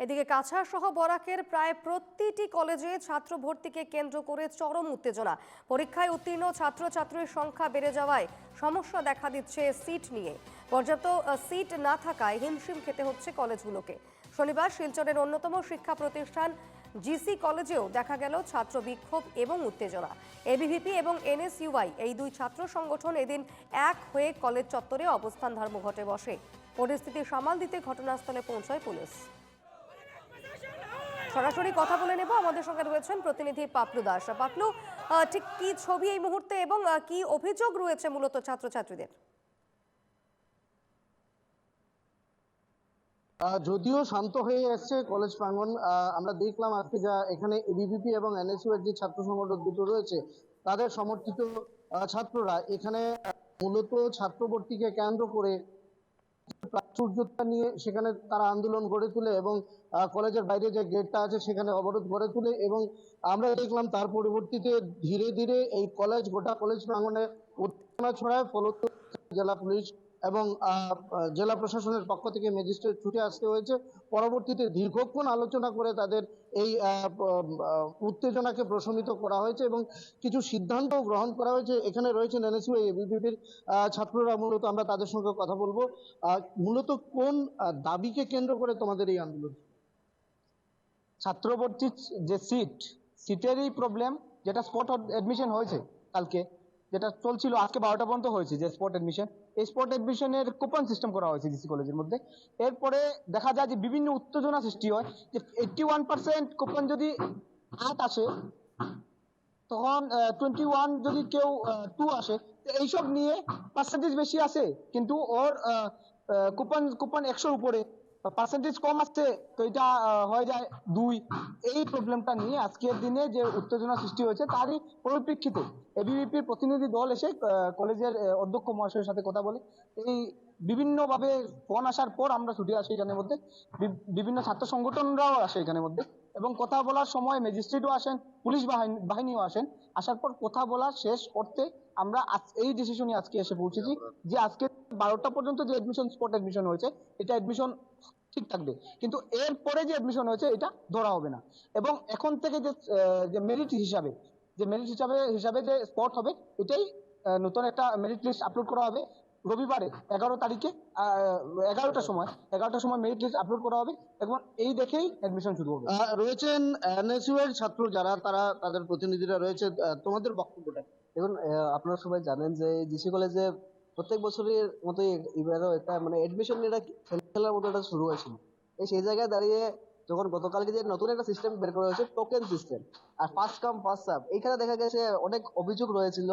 এদিকে কাছাড় সহ বরাকের প্রায় প্রতিটি কলেজে ছাত্র ভর্তিকে কেন্দ্র করে চরম উত্তেজনা। পরীক্ষায় উত্তীর্ণ ছাত্রছাত্রীর সংখ্যা বেড়ে যাওয়ায় সমস্যা দেখা দিচ্ছে সিট নিয়ে। পর্যাপ্ত সিট না থাকায় হিমশিম খেতে হচ্ছে কলেজগুলোকে। শনিবার শিলচরের অন্যতম শিক্ষা প্রতিষ্ঠান জিসি কলেজেও দেখা গেল ছাত্র বিক্ষোভ এবং উত্তেজনা। এবিভিপি এবং এনএসইউআই এই দুই ছাত্র সংগঠন এদিন এক হয়ে কলেজ চত্বরে অবস্থান ধর্মঘটে বসে। পরিস্থিতি সামাল দিতে ঘটনাস্থলে পৌঁছায় পুলিশ। সরাসরি কথা বলে নেব, আমাদের সঙ্গে রয়েছেন প্রতিনিধি পাপলু দাস। পাপলু, ঠিক কি ছবি এই মুহূর্তে এবং কি অভিযোগ রয়েছে মূলত ছাত্রছাত্রীদের? যদিও শান্ত হয়ে এসছে কলেজ প্রাঙ্গণ, আমরা দেখলাম আজকে যা এখানে এবিভিপি এবং এনএসইউ এর যে ছাত্র সংগঠন দুটো রয়েছে তাদের সমর্থিত ছাত্ররা এখানে মূলত ছাত্র ভর্তিকে কেন্দ্র করে প্রাচুর্যতা নিয়ে সেখানে তারা আন্দোলন গড়ে তোলে এবং কলেজের বাইরে যে গেটটা আছে সেখানে অবরোধ গড়ে তোলে। এবং আমরা দেখলাম তার পরবর্তীতে ধীরে ধীরে এই গোটা কলেজ প্রাঙ্গণে উত্তেজনা ছড়ায়। ফলত জেলা পুলিশ এবং জেলা প্রশাসনের পক্ষ থেকে ম্যাজিস্ট্রেট ছুটে আসতে হয়েছে। পরবর্তীতে দীর্ঘক্ষণ আলোচনা করে তাদের এই উত্তেজনাকে প্রশমিত করা হয়েছে এবং কিছু সিদ্ধান্ত গ্রহণ করা হয়েছে। এখানে রয়েছেন এনএসইউ এবিভিপির ছাত্ররা, মূলত আমরা তাদের সঙ্গে কথা বলবো। মূলত কোন দাবিকে কেন্দ্র করে তোমাদের এই আন্দোলন? ছাত্র ভর্তির যে সিটেরই প্রবলেম, যেটা স্পট এডমিশন হয়েছে কালকে, যেটা চলছিল আজকে 12টা পর্যন্ত হয়েছে যে স্পট এডমিশন, এই স্পট এডমিশনের কুপন সিস্টেম করা হয়েছে জিসি কলেজের মধ্যে। এরপরে দেখা যায় যে বিভিন্ন উত্তেজনা সৃষ্টি হয় যে 81% কুপন যদি 8 আসে, তখন 21 যদি কেউ 2 আসে, এইসব নিয়ে পার্সেন্টেজ বেশি আসে কিন্তু ওর কুপন 100-র উপরে, পার্সেন্টেজ কম আসছে তো এটা হয়ে যায় 2। এই প্রবলেমটা নিয়ে আজকের দিনে যে উত্তেজনা সৃষ্টি হয়েছে তারই পরিপ্রেক্ষিতে এবিভিপির প্রতিনিধি দল এসে কলেজের অধ্যক্ষ মহাশয়ের সাথে কথা বলে। এই বিভিন্নভাবে ফোন আসার পর আমরা ছুটে আসি এখানের মধ্যে, বিভিন্ন ছাত্র সংগঠনরাও আসে এখানের মধ্যে এবং কথা বলার সময় ম্যাজিস্ট্রেটও আসেন, পুলিশ বাহিনীও আসেন। আসার পর কথা বলা শেষ করতে আমরা এই ডিসিশনে আজকে এসে পৌঁছেছি যে আজকে 12টা পর্যন্ত যে স্পট এডমিশন হয়েছে এটা এডমিশন ঠিক থাকবে, কিন্তু এরপরে যে এডমিশন হয়েছে এটা ধরা হবে না। এবং এখন থেকে যে মেরিট হিসাবে যে স্পট হবে, এটাই নতুন একটা মেরিট লিস্ট আপলোড করা হবে রবিবারে 11 তারিখে 11টার সময় মেরিট লিস্ট আপলোড করা হবে এবং এই দেখেই এডমিশন শুরু হবে। রয়েছেন এনএসইউ এর ছাত্র যারা, তারা তাদের প্রতিনিধিরা রয়েছে, তোমাদের বক্তব্যটা? দেখুন, আপনারা সবাই জানেন যে জিসি কলেজে প্রত্যেক বছরের মতোই এবারও একটা মানে এডমিশন নিয়ে খেলার মতো একটা শুরু হয়েছিল। সেই জায়গায় দাঁড়িয়ে যখন গতকালকে যে নতুন একটা সিস্টেম বের করা হয়েছে, টোকেন সিস্টেম আর ফার্স্ট কাম ফার্স্ট সার্ভ, এইখানে দেখা গেছে অনেক অভিযোগ রয়েছিল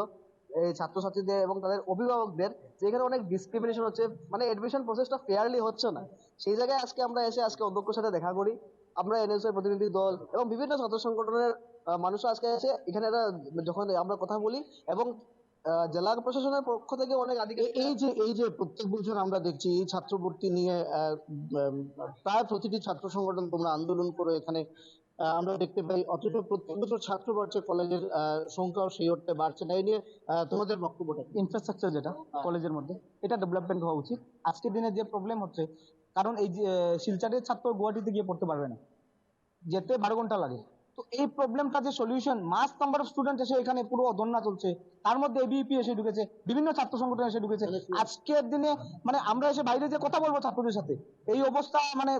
এই ছাত্রছাত্রীদের এবং তাদের অভিভাবকদের যে এখানে অনেক ডিসক্রিমিনেশন হচ্ছে, মানে এডমিশন প্রসেসটা ফেয়ারলি হচ্ছে না। সেই জায়গায় আজকে আমরা এসে অধ্যক্ষের সাথে দেখা করি। আমরা এনএসইউ এর প্রতিনিধি দল এবং বিভিন্ন ছাত্র সংগঠনের মানুষ আজকে এসে এখানে যখন আমরা কথা বলি এবং জেলা প্রশাসনের পক্ষ থেকে অনেক এই যে প্রত্যেক বছর আমরা দেখছি এই ছাত্র ভর্তি নিয়ে প্রায় প্রতিটি ছাত্র সংগঠন তোমরা আন্দোলন করে এখানে আমরা দেখতে পাই, অথচ প্রত্যেক বছর ছাত্র বাড়ছে, কলেজের সংখ্যাও সেই অর্থে বাড়ছে না। এই নিয়ে তোমাদের বক্তব্যটা? ইনফ্রাস্ট্রাকচার যেটা কলেজের মধ্যে, এটা ডেভেলপমেন্ট হওয়া উচিত। আজকের দিনে যে প্রবলেম হচ্ছে, কারণ এই যে শিলচরের ছাত্র গুয়াহাটিতে গিয়ে পড়তে পারবে না, যেতে 12 ঘন্টা লাগে। তো এই প্রবলেমটা যে solution, mass number of student এসে এখানে পুরো ধর্ণা চলছে, তার মধ্যে এবিপি এসে ঢুকেছে, বিভিন্ন ছাত্র সংগঠন এসে ঢুকেছে। আজকের দিনে মানে আমরা এসে বাইরে যে কথা বলবো ছাত্রদের সাথে, এই অবস্থা মানে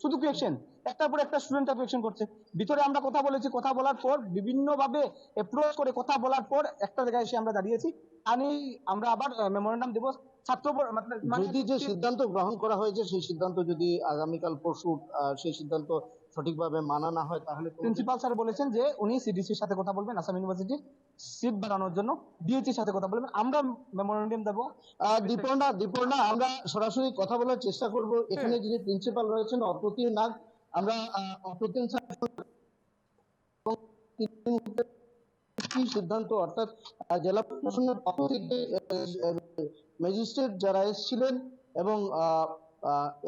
শুধু কোয়েকশন, একটার পর একটা স্টুডেন্টরা কোয়েকশন করছে। ভিতরে আমরা কথা বলেছি, কথা বলার পর বিভিন্ন ভাবে অ্যাপ্রোচ করে কথা বলার পর একটা জায়গায় এসে আমরা দাঁড়িয়েছি। আমি আমরা আবার মেমোরেন্ডাম দেব। ছাত্র যদি যে সিদ্ধান্ত গ্রহণ করা হয়েছে সেই সিদ্ধান্ত যদি আগামীকাল পরশু সেই সিদ্ধান্ত সঠিকভাবে মানা না হয়, তাহলে প্রিন্সিপাল স্যার বলেছেন যে উনি সিডিসির সাথে কথা বলবেন, আসাম ইউনিভার্সিটির সিট বাড়ানোর জন্য ডিএইচির সাথে কথা বলবেন। আমরা মেমোরেন্ডাম দেবো। দীপর্ণা, আমরা সরাসরি কথা বলার চেষ্টা করব। এখানে যিনি প্রিন্সিপাল রয়েছেন অপ্রতিম নাগ, আমরা অপ্রতিম স্যার কি সিদ্ধান্ত, অর্থাৎ জেলা প্রশাসনের পক্ষ থেকে ম্যাজিস্ট্রেট যারা এসেছিলেন এবং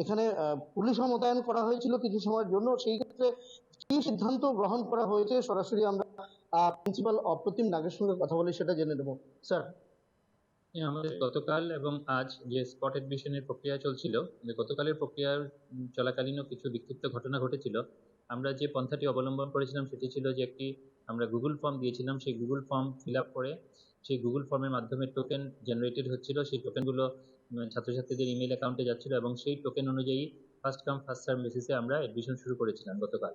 এখানে পুলিশও মোতায়েন করা হয়েছিল কিছু সময়ের জন্য, সেই ক্ষেত্রে কি সিদ্ধান্ত গ্রহণ করা হয়েছে সরাসরি আমরা প্রিন্সিপাল অপ্রতিম নাগের সঙ্গে কথা বলে সেটা জেনে নেব। স্যার। আমাদের গতকাল এবং আজ যে স্পট এডমিশনের প্রক্রিয়া চলছিল, যে গতকালের প্রক্রিয়ার চলাকালীনও কিছু বিক্ষিপ্ত ঘটনা ঘটেছিল। আমরা যে পন্থাটি অবলম্বন করেছিলাম সেটি ছিল যে আমরা গুগল ফর্ম দিয়েছিলাম, সেই গুগল ফর্ম ফিল আপ করে সেই গুগল ফর্মের মাধ্যমে টোকেন জেনারেটেড হচ্ছিল। সেই টোকেনগুলো ছাত্রছাত্রীদের ইমেল অ্যাকাউন্টে যাচ্ছিল এবং সেই টোকেন অনুযায়ী ফার্স্ট কাম ফার্স্ট সার্ভ বেসিসে আমরা এডমিশন শুরু করেছিলাম গতকাল।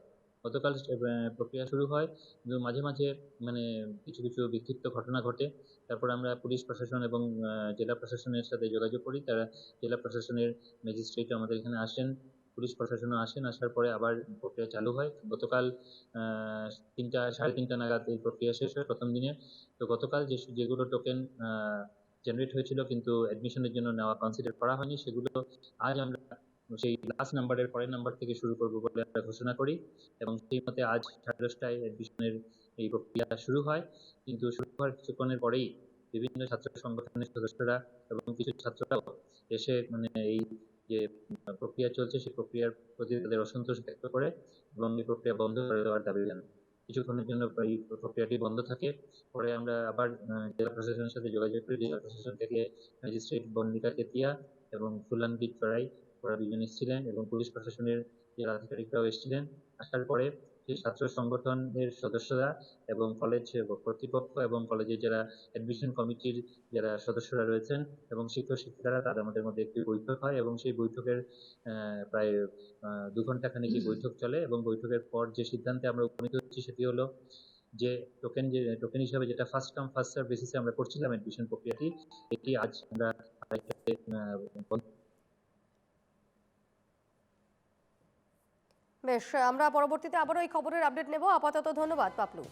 প্রক্রিয়া শুরু হয়, কিন্তু মাঝে মাঝে মানে কিছু কিছু বিক্ষিপ্ত ঘটনা ঘটে। তারপর আমরা পুলিশ প্রশাসন এবং জেলা প্রশাসনের সাথে যোগাযোগ করি। তারা জেলা প্রশাসনের ম্যাজিস্ট্রেট আমাদের এখানে আসেন, পুলিশ প্রশাসনও আসেন। আসার পরে আবার প্রক্রিয়া চালু হয়। গতকাল 3টা সাড়ে 3টা নাগাদ এই প্রক্রিয়া শেষ হয় প্রথম দিনে। তো গতকাল যেগুলো টোকেন জেনারেট হয়েছিল কিন্তু অ্যাডমিশনের জন্য নেওয়া কনসিডার করা হয়নি, সেগুলো আজ আমরা সেই লাস্ট নাম্বারের পরের নাম্বার থেকে শুরু করব বলে আমরা ঘোষণা করি এবং সেই মতে আজ 10:30টায় অ্যাডমিশনের এই প্রক্রিয়া শুরু হয়। কিন্তু শুরু হওয়ার কিছুক্ষণের পরেই বিভিন্ন ছাত্র সংগঠনের সদস্যরা এবং কিছু ছাত্ররাও এসে এই যে প্রক্রিয়া চলছে সেই প্রক্রিয়ার প্রতি তাদের অসন্তোষ ব্যক্ত করে এবং এই প্রক্রিয়া বন্ধ করে দেওয়ার দাবি জানায়। কিছুক্ষণের জন্য এই প্রক্রিয়াটি বন্ধ থাকে। পরে আমরা আবার জেলা প্রশাসনের সাথে যোগাযোগ করি। জেলা প্রশাসন থেকে ম্যাজিস্ট্রেট বর্ণিকা কেতিয়া এবং ফুলানবিদ চড়াই ওরা দুজন এসেছিলেন এবং পুলিশ প্রশাসনের জেলা আধিকারিকরাও এসেছিলেন। আসার পরে সেই ছাত্র সংগঠনের সদস্যরা এবং কলেজ কর্তৃপক্ষ এবং কলেজের যারা অ্যাডমিশন কমিটির যারা সদস্যরা রয়েছেন এবং শিক্ষক শিক্ষিকারা, তাদের আমাদের মধ্যে একটি বৈঠক হয় এবং সেই বৈঠকের প্রায় 2 ঘন্টা খানিক বৈঠক চলে এবং বৈঠকের পর যে সিদ্ধান্তে আমরা উপনীত হচ্ছি সেটি হলো যে টোকেন হিসাবে যেটা ফার্স্ট কাম ফার্স্ট সার্ভ বেসিসে আমরা করছিলাম অ্যাডমিশন প্রক্রিয়াটি, এটি আজ আমরা বেশ, আমরা পরবর্তীতে আবারও এই খবরের আপডেট নেব। আপাতত ধন্যবাদ পাপলু।